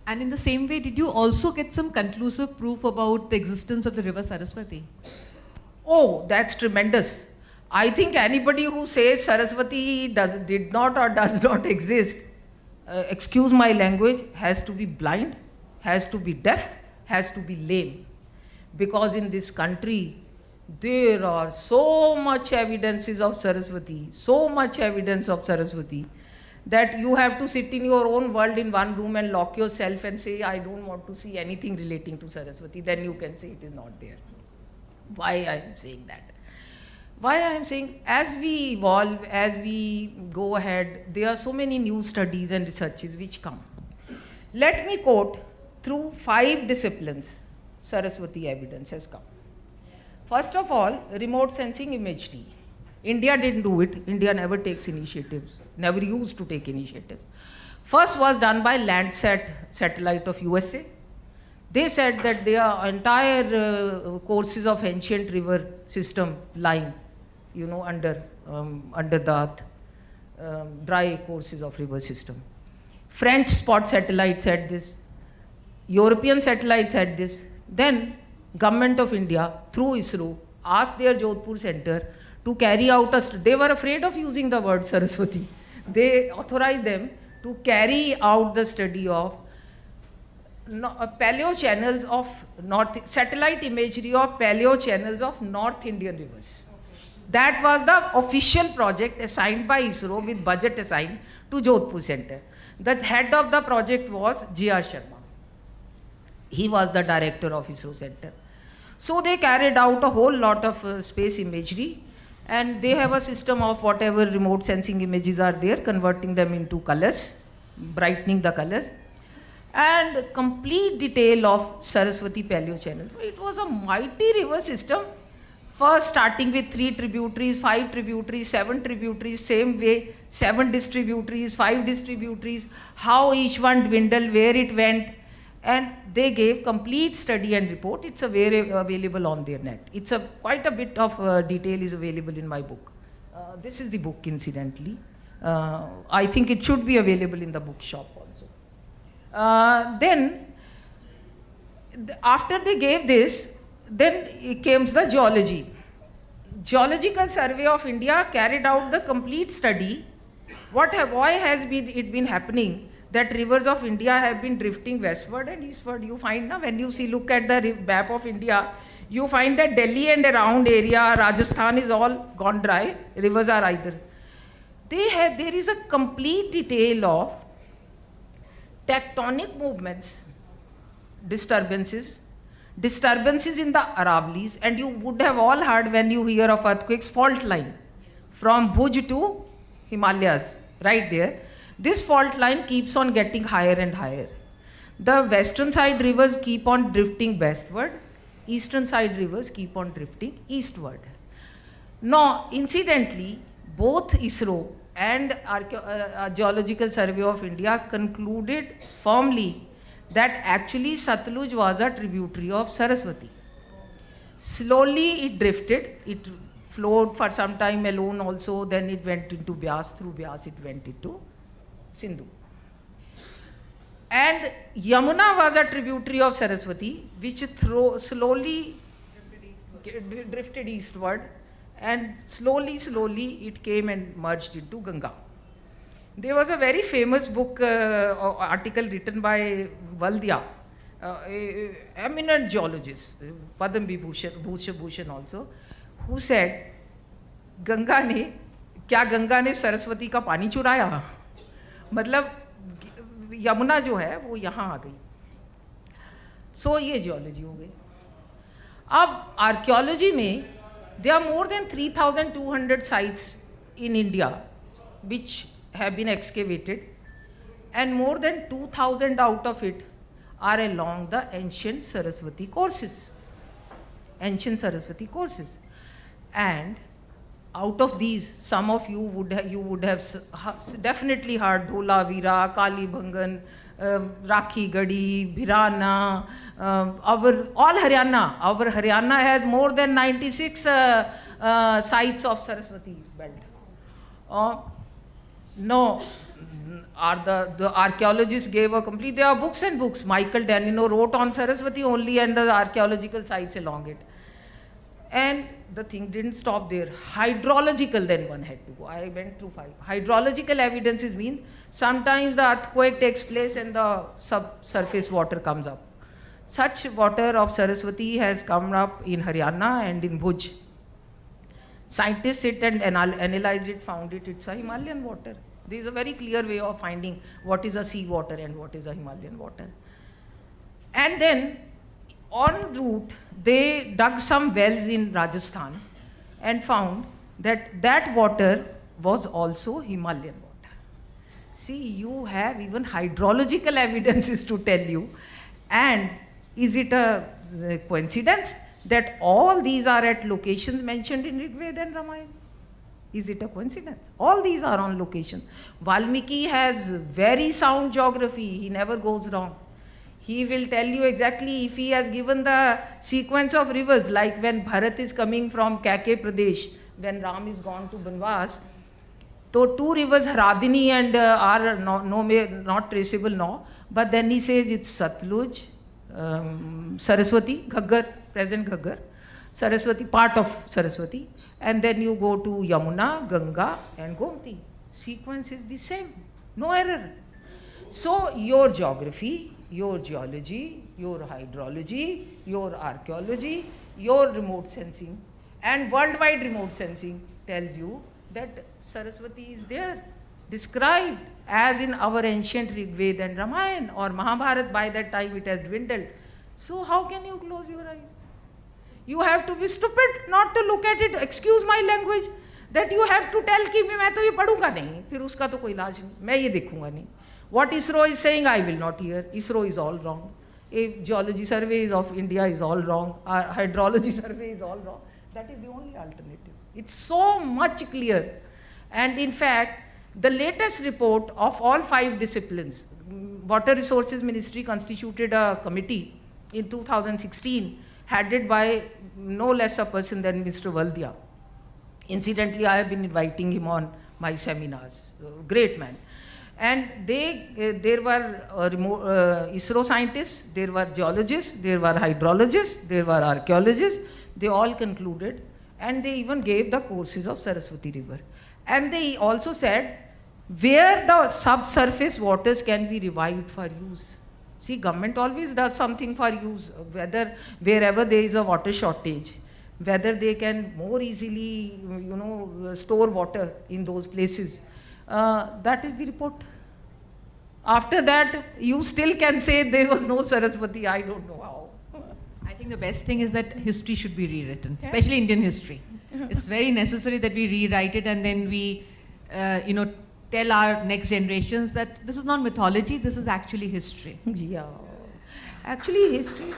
And in the same way, did you also get some conclusive proof about the existence of the river Saraswati? Oh, that's tremendous. I think anybody who says Saraswati did not or does not exist, excuse my language, has to be blind, has to be deaf, has to be lame. Because in this country, there are so much evidences of Saraswati, so much evidence of Saraswati, that you have to sit in your own world in one room and lock yourself and say, I don't want to see anything relating to Saraswati. Then you can say it is not there. Why I am saying that? Why I am saying, as we evolve, as we go ahead, there are so many new studies and researches which come. Let me quote through 5 disciplines, Saraswati evidence has come. First of all, remote sensing imagery. India didn't do it. India never takes initiatives, never used to take initiative. First was done by Landsat satellite of USA. They said that their entire courses of ancient river system lying, under the earth, dry courses of river system. French spot satellites had this. European satellites had this. Then Government of India, through ISRO, asked their Jodhpur center to carry out they were afraid of using the word Saraswati. They authorized them to carry out the study of paleo channels of satellite imagery of paleo channels of North Indian rivers. That was the official project assigned by ISRO with budget assigned to Jodhpur center. The head of the project was G.R. Sharma. He was the director of ISRO center. So they carried out a whole lot of space imagery, and they have a system of whatever remote sensing images are there, converting them into colors, brightening the colors, and complete detail of Saraswati paleo channel. It was a mighty river system, first starting with 3 tributaries, 5 tributaries, 7 tributaries, same way, 7 distributaries, 5 distributaries, how each one dwindled, where it went, and they gave complete study and report. It's available on their net. It's quite a bit of detail is available in my book. This is the book, incidentally. I think it should be available in the bookshop also. Then, after they gave this, then came the geology. Geological Survey of India carried out the complete study. Why has it been happening that rivers of India have been drifting westward and eastward? You find now, when you look at the map of India, you find that Delhi and around area, Rajasthan is all gone dry, rivers are either. There is a complete detail of tectonic movements, disturbances in the Aravallis, and you would have all heard when you hear of earthquakes, fault line from Bhuj to Himalayas, right there. This fault line keeps on getting higher and higher. The western side rivers keep on drifting westward, eastern side rivers keep on drifting eastward. Now, incidentally, both ISRO and Geological Survey of India concluded firmly that actually Satluj was a tributary of Saraswati. Slowly it drifted, it flowed for some time alone also, then it went into Byas, through Byas it went into Sindhu. And Yamuna was a tributary of Saraswati, which slowly drifted eastward, and slowly it came and merged into Ganga. There was a very famous book, article written by Valdia, eminent geologist, Padma Bhushan also, who said, Ganga ने सरस्वती का पानी चुराया? मतलब यमुना जो है वो यहाँ आ गई. सो ये जियोलॉजी हो गई. अब आर्कियोलॉजी में there are more than 3,200 sites in India which have been excavated, and more than 2,000 out of it are along the ancient Saraswati courses. And out of these, some of you would have definitely heard Dholavira, Kalibhangan, Rakhi Gadi, Bhirana, all Haryana. Our Haryana has more than 96 sites of Saraswati belt. No, are the archaeologists gave a complete, there are books and books. Michael Danino wrote on Saraswati only and the archaeological sites along it. And the thing didn't stop there. Hydrological, then one had to go. I went through 5. Hydrological evidences means sometimes the earthquake takes place and the subsurface water comes up. Such water of Saraswati has come up in Haryana and in Bhuj. Scientists sit and analyzed it, found it's a Himalayan water. There is a very clear way of finding what is a sea water and what is a Himalayan water. And then, en route, they dug some wells in Rajasthan and found that that water was also Himalayan water. See, you have even hydrological evidences to tell you. And is it a coincidence that all these are at locations mentioned in Rig Veda and Ramayana? Is it a coincidence? All these are on location. Valmiki has very sound geography. He never goes wrong. He will tell you exactly if he has given the sequence of rivers, like when Bharat is coming from Kaike Pradesh, when Ram is gone to Banvas. So 2 rivers, Haradini and are not traceable now. But then he says it's Satluj, Saraswati, Ghaggar, present Ghaggar, Saraswati, part of Saraswati, and then you go to Yamuna, Ganga and Gomti. Sequence is the same, no error. So your geography, your geology, your hydrology, your archaeology, your remote sensing and worldwide remote sensing tells you that Saraswati is there, described as in our ancient Rig Veda and Ramayana or Mahabharata. By that time it has dwindled. So how can you close your eyes? You have to be stupid not to look at it. Excuse my language. That you have to tell कि मैं तो ये पढ़ूंगा नहीं, फिर उसका तो कोई इलाज नहीं, मैं ये देखूंगा नहीं. What ISRO is saying, I will not hear. ISRO is all wrong. A geology surveys of India is all wrong. Our hydrology survey is all wrong. That is the only alternative. It's so much clear. And in fact, the latest report of all 5 disciplines, Water Resources Ministry constituted a committee in 2016, headed by no less a person than Mr. Valdia. Incidentally, I have been inviting him on my seminars. Great man. And there were ISRO scientists, there were geologists, there were hydrologists, there were archaeologists. They all concluded, and they even gave the courses of Saraswati River. And they also said where the subsurface waters can be revived for use. See, government always does something for use, wherever there is a water shortage, whether they can more easily, store water in those places. That is the report. After that, you still can say there was no Saraswati. I don't know how. I think the best thing is that history should be rewritten, especially Indian history. It's very necessary that we rewrite it and then we, tell our next generations that this is not mythology, this is actually history. Yeah. Actually, history